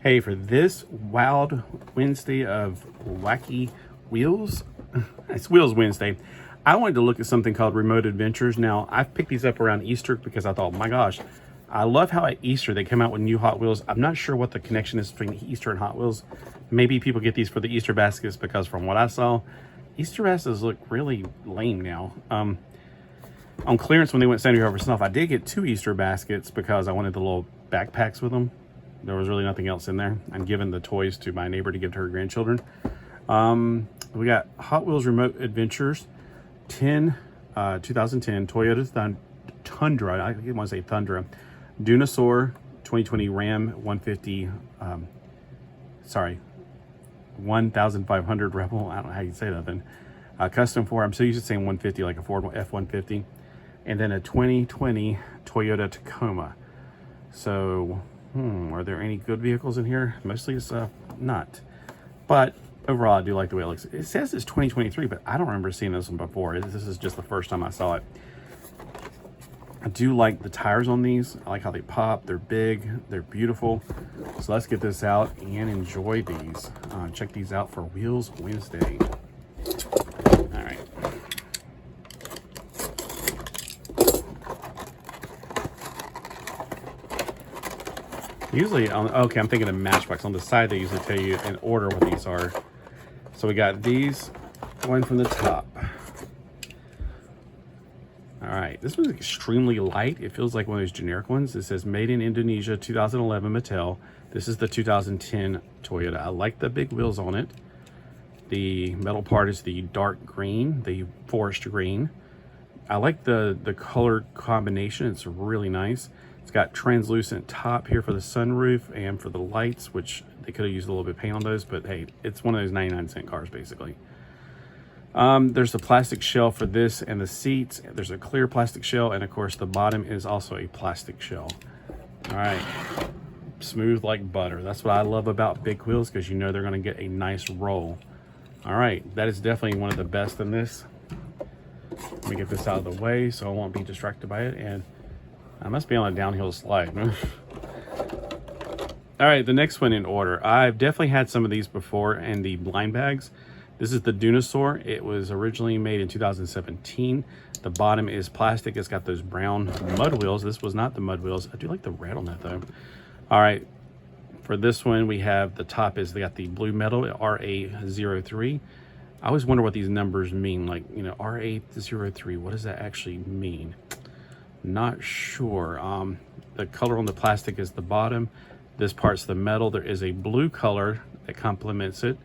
Hey, for this Wild Wednesday of Wacky Wheels, it's Wheels Wednesday, I wanted to look at something called Remote Adventures. Now, I've picked these up around Easter because I thought, my gosh, I love how at Easter they come out with new Hot Wheels. I'm not sure what the connection is between Easter and Hot Wheels. Maybe people get these for the Easter baskets because from what I saw, Easter baskets look really lame now. On clearance when they went 70% off, I did get 2 Easter baskets because I wanted the little backpacks with them. There was really nothing else in there. I'm giving the toys to my neighbor to give to her grandchildren. We got Hot Wheels Remote Adventures 2010 Toyota Tundra. I didn't want to say Tundra. Dunosaur 2020 Ram 150. 1,500 Rebel. I don't know how you say that then. Custom 4. I'm so used to saying 150 like a Ford F-150. And then a 2020 Toyota Tacoma. So, are there any good vehicles in here? Mostly it's not. But overall, I do like the way it looks. It says it's 2023, but I don't remember seeing this one before. This is just the first time I saw it. I do like the tires on these. I like how they pop. They're big. They're beautiful. So let's get this out and enjoy these. Check these out for Wheels Wednesday. All right. Usually, okay, I'm thinking of Matchbox. On the side, they usually tell you in order what these are. So we got these, one from the top. All right, this one's extremely light. It feels like one of those generic ones. It says made in Indonesia, 2011 Mattel. This is the 2010 Toyota. I like the big wheels on it. The metal part is the dark green, the forest green. I like the color combination. It's really nice. It's got translucent top here for the sunroof and for the lights, which they could have used a little bit of paint on those, but hey, it's one of those 99-cent cars basically. There's a plastic shell for this and the seats. There's a clear plastic shell, and of course the bottom is also a plastic shell. All right, smooth like butter. That's what I love about big wheels, because you know they're gonna get a nice roll. All right, that is definitely one of the best in this. Let me get this out of the way so I won't be distracted by it, and I must be on a downhill slide. All right, the next one in order. I've definitely had some of these before in the blind bags. This is the Dunosaur. It was originally made in 2017. The bottom is plastic. It's got those brown mud wheels. This was not the mud wheels. I do like the red on that though. All right, for this one, we have the top is, they got the blue metal, RA03. I always wonder what these numbers mean. Like, you know, RA03, what does that actually mean? Not sure. The color on the plastic is the bottom. This part's the metal. There is a blue color that complements it.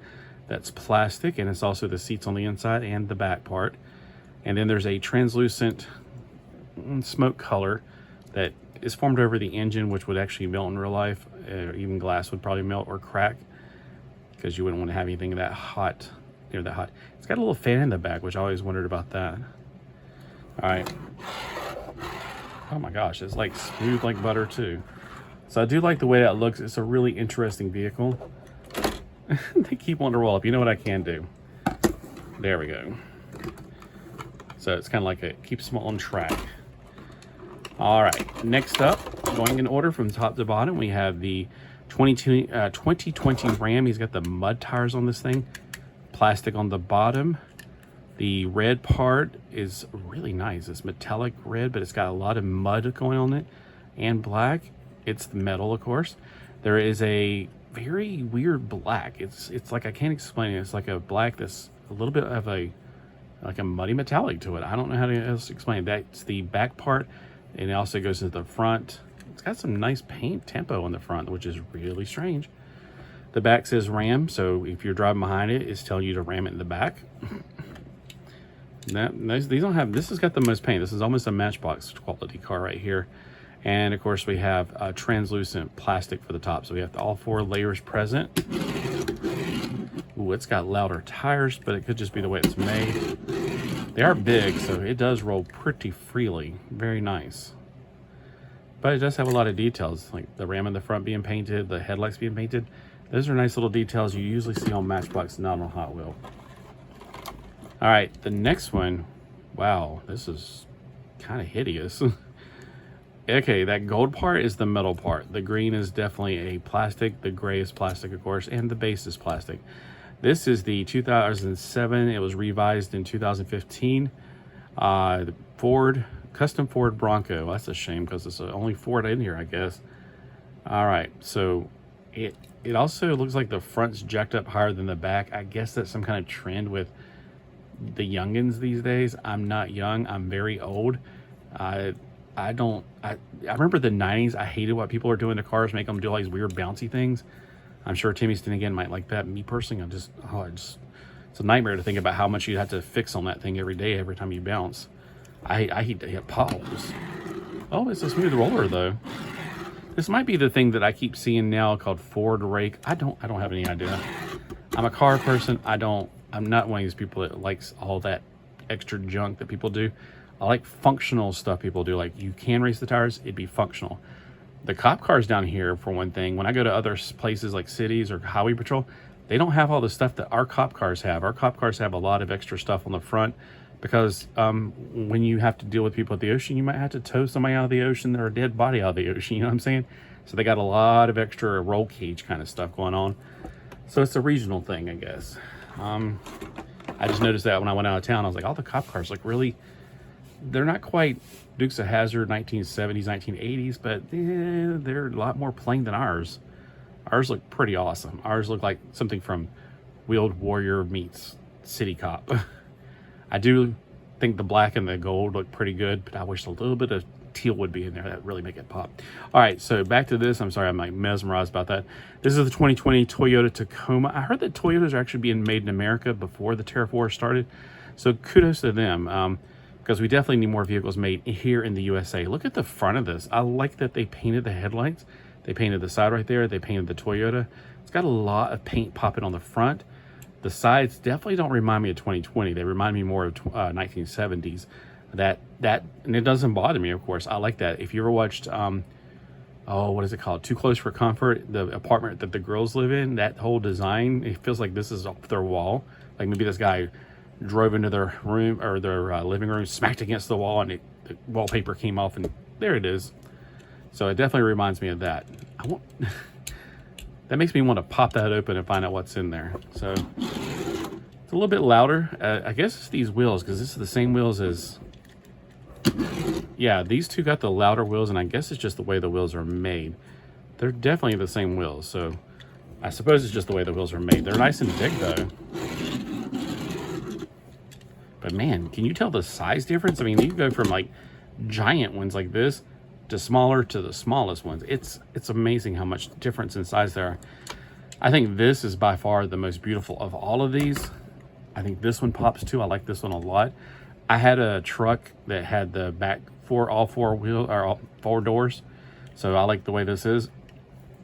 That's plastic, and it's also the seats on the inside and the back part. And then there's a translucent smoke color that is formed over the engine, which would actually melt in real life. Even glass would probably melt or crack, because you wouldn't want to have anything that hot, near that hot. It's got a little fan in the back, which I always wondered about that. All right. Oh my gosh, it's like smooth like butter too. So I do like the way that looks. It's a really interesting vehicle. They keep wanting to roll up. You know what I can do? There we go. So it's kind of like it keeps them on track. All right, next up, going in order from top to bottom, we have the 2020 Ram. He's got the mud tires on this thing. Plastic on the bottom. The red part is really nice. It's metallic red, but it's got a lot of mud going on it, and black. It's the metal, of course. There is a very weird black. It's like, I can't explain it. It's like a black that's a little bit of a muddy metallic to it. I don't know how to else explain it. That's the back part, and it also goes to the front. It's got some nice paint tempo on the front, which is really strange. The back says Ram, so if you're driving behind it, it's telling you to ram it in the back. These don't have, this has got the most paint. This is almost a Matchbox quality car right here. And of course we have translucent plastic for the top. So we have all 4 layers present. Ooh, it's got louder tires, but it could just be the way it's made. They are big, so it does roll pretty freely. Very nice. But it does have a lot of details, like the ram in the front being painted, the headlights being painted. Those are nice little details you usually see on Matchbox, not on Hot Wheel. All right, the next one, wow, this is kind of hideous. Okay, that gold part is the metal part. The green is definitely a plastic. The gray is plastic, of course, and the base is plastic. This is the 2007. It was revised in 2015. The custom Ford Bronco. That's a shame because it's the only Ford in here, I guess. All right, so it also looks like the front's jacked up higher than the back. I guess that's some kind of trend with the youngins these days. I'm not young. I'm very old. I remember the 90s. I hated what people were doing to cars, make them do all these weird bouncy things. I'm sure Timmy Stinigan might like that. Me personally, it's a nightmare to think about how much you'd have to fix on that thing every day, every time you bounce. I hate to hit potholes. Oh, it's a smooth roller though. This might be the thing that I keep seeing now called Ford rake. I don't have any idea. I'm a car person. I'm not one of these people that likes all that extra junk that people do. I like functional stuff people do. Like, you can race the tires, it'd be functional. The cop cars down here, for one thing, when I go to other places like cities or highway patrol, they don't have all the stuff that our cop cars have. Our cop cars have a lot of extra stuff on the front because when you have to deal with people at the ocean, you might have to tow somebody out of the ocean or a dead body out of the ocean, you know what I'm saying? So they got a lot of extra roll cage kind of stuff going on. So it's a regional thing, I guess. I just noticed that when I went out of town, I was like, all the cop cars look really... They're not quite Dukes of Hazzard 1970s, 1980s, but they're a lot more plain than ours. Ours look pretty awesome. Ours look like something from Wheeled Warrior meets City Cop. I do think the black and the gold look pretty good, but I wish a little bit of teal would be in there. That really make it pop. All right, so back to this. I'm sorry, I'm like mesmerized about that. This is the 2020 Toyota Tacoma. I heard that Toyotas are actually being made in America before the tariff war started, so kudos to them. Because we definitely need more vehicles made here in the USA. Look at the front of this. I like that they painted the headlights. They painted the side right there. They painted the Toyota. It's got a lot of paint popping on the front. The sides definitely don't remind me of 2020. They remind me more of 1970s. And it doesn't bother me, of course. I like that. If you ever watched, what is it called? Too Close for Comfort, the apartment that the girls live in, that whole design, it feels like this is off their wall. Like maybe this guy drove into their room or their living room, smacked against the wall, and the wallpaper came off, and there it is. So it definitely reminds me of that. That makes me want to pop that open and find out what's in there. So it's a little bit louder. I guess it's these wheels, because this is the same wheels as... Yeah, these two got the louder wheels, and I guess it's just the way the wheels are made. They're definitely the same wheels, so I suppose it's just the way the wheels are made. They're nice and big, though. But man, can you tell the size difference? I mean, you go from like giant ones like this to smaller to the smallest ones. It's amazing how much difference in size there are. I think this is by far the most beautiful of all of these. I think this one pops too. I like this one a lot. I had a truck that had the back all four doors. So I like the way this is.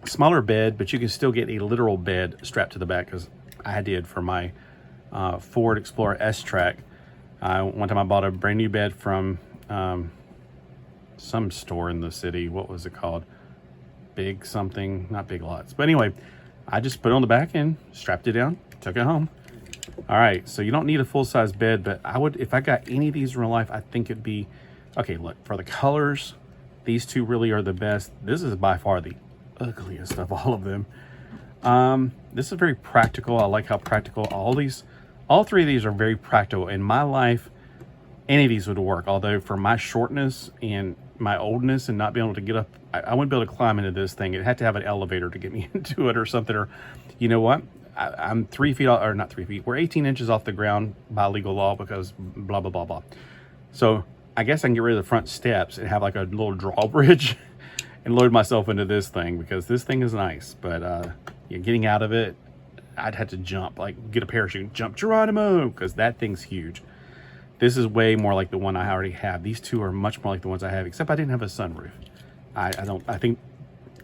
Smaller bed, but you can still get a literal bed strapped to the back, because I did for my Ford Explorer S-Track. One time I bought a brand new bed from some store in the city. What was it called? Big something, not Big Lots. But anyway, I just put it on the back and strapped it down, took it home. All right, so you don't need a full-size bed, but I would, if I got any of these in real life, I think it'd be, okay, look, for the colors, these two really are the best. This is by far the ugliest of all of them. This is very practical. I like how practical all three of these are very practical. In my life, any of these would work. Although for my shortness and my oldness and not being able to get up, I wouldn't be able to climb into this thing. It had to have an elevator to get me into it or something. Or, you know what? I'm 3 feet, or not 3 feet. We're 18 inches off the ground by legal law because blah, blah, blah, blah. So I guess I can get rid of the front steps and have like a little drawbridge and load myself into this thing, because this thing is nice. But getting out of it, I'd have to jump, like get a parachute, jump Geronimo, because that thing's huge. This is way more like the one I already have. These two are much more like the ones I have, except I didn't have a sunroof. I think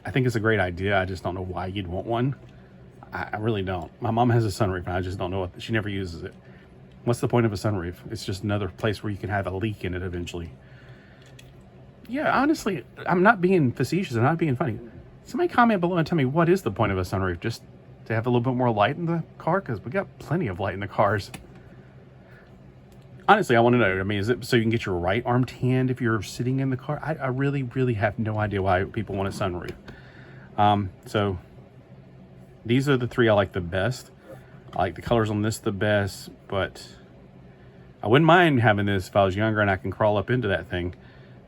it's a great idea. I just don't know why you'd want one. I really don't. My mom has a sunroof, and I just don't know she never uses it. What's the point of a sunroof? It's just another place where you can have a leak in it eventually. Yeah, honestly, I'm not being facetious. I'm not being funny. Somebody comment below and tell me, what is the point of a sunroof? Just to have a little bit more light in the car? Because we got plenty of light in the cars. Honestly, I want to know. I mean, is it so you can get your right arm tanned if you're sitting in the car? I really, really have no idea why people want a sunroof. So these are the three I like the best. I like the colors on this the best, but I wouldn't mind having this if I was younger and I can crawl up into that thing.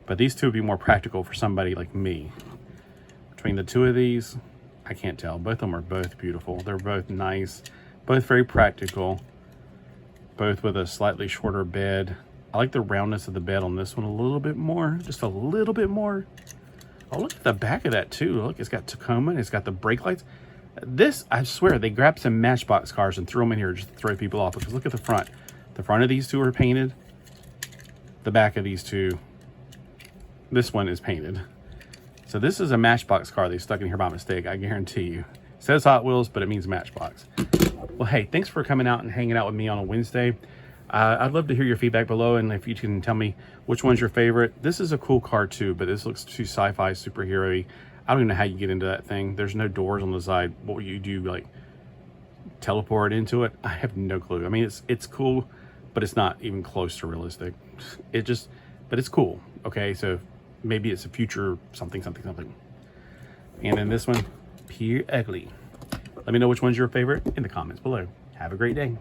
But these two would be more practical for somebody like me. Between the two of these, I can't tell. Both of them are both beautiful. They're both nice, both very practical, both with a slightly shorter bed. I like the roundness of the bed on this one a little bit more, just a little bit more. Oh, look at the back of that too. Look, it's got Tacoma, it's got the brake lights. This, I swear, they grabbed some Matchbox cars and threw them in here just to throw people off, because look at the front. The front of these two are painted. The back of these two, this one is painted. So this is a Matchbox car they stuck in here by mistake, I guarantee you. It says Hot Wheels, but it means Matchbox. Well, hey, thanks for coming out and hanging out with me on a Wednesday. I'd love to hear your feedback below, and if you can tell me which one's your favorite. This is a cool car too, but this looks too sci-fi, superhero-y. I don't even know how you get into that thing. There's no doors on the side. What would you do, like teleport into it? I have no clue. I mean, it's cool, but it's not even close to realistic. But it's cool. Okay, so maybe it's a future something. And then this one, pure ugly. Let me know which one's your favorite in the comments below. Have a great day.